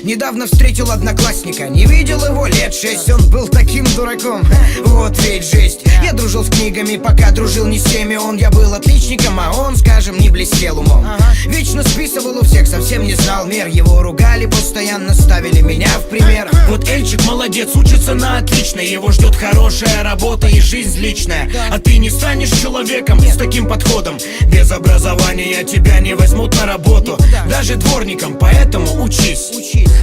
Недавно встретил одноклассника, не видел его лет 6. Он был таким дураком, вот ведь жесть. Я дружил с книгами, пока дружил не с теми. Я был отличником, а он, скажем, не блестел умом. Вечно списывал у всех, совсем не знал мер. Его ругали, постоянно ставили меня в пример. Вот Эльчик молодец, учится на отлично. Его ждет хорошая работа и жизнь личная. А ты не станешь человеком с таким подходом. Без образования тебя не возьмут на работу, даже дворником, поэтому учись.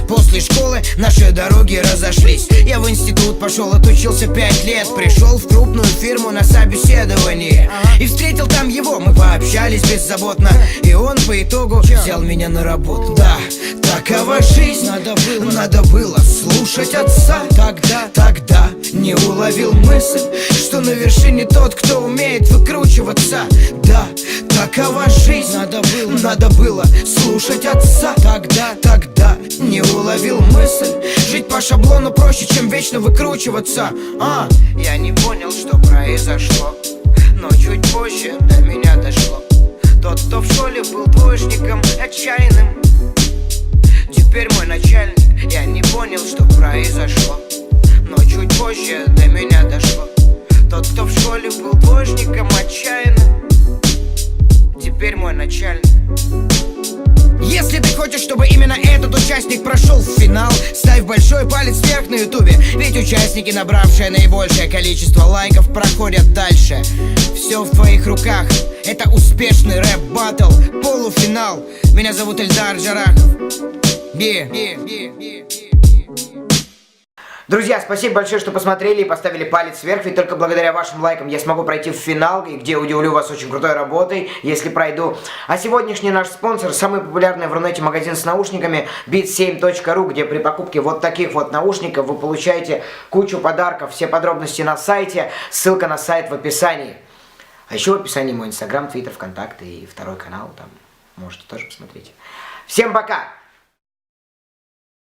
После школы наши дороги разошлись. Я в институт пошел, отучился 5 лет. Пришел в крупную фирму на собеседование и встретил там его, мы пообщались беззаботно. И он по итогу взял меня на работу. Да, такова жизнь, надо было слушать отца. Тогда не уловил мысль, что на вершине тот, кто умеет выкручиваться. Да, такова жизнь, надо было слушать отца. Тогда не уловил мысль, жить по шаблону проще, чем вечно выкручиваться. Я не понял, что произошло, но чуть позже до меня дошло. Тот, кто в школе был двоечником отчаянным, теперь мой начальник. Я не понял, что произошло, но чуть позже до меня дошло. Тот, кто в школе был двоечником отчаянным, теперь мой начальник. Если ты хочешь, чтобы именно этот участник прошел в финал, ставь большой палец вверх на ютубе. Ведь участники, набравшие наибольшее количество лайков, проходят дальше. Все в твоих руках. Это успешный рэп-баттл, полуфинал. Меня зовут Эльдар Джарахов. Друзья, спасибо большое, что посмотрели и поставили палец вверх. Ведь только благодаря вашим лайкам я смогу пройти в финал, где удивлю вас очень крутой работой, если пройду. А сегодняшний наш спонсор, самый популярный в Рунете магазин с наушниками, beats7.ru, где при покупке вот таких вот наушников вы получаете кучу подарков. Все подробности на сайте, ссылка на сайт в описании. А еще в описании мой инстаграм, твиттер, вконтакте и второй канал, там можете тоже посмотреть. Всем пока!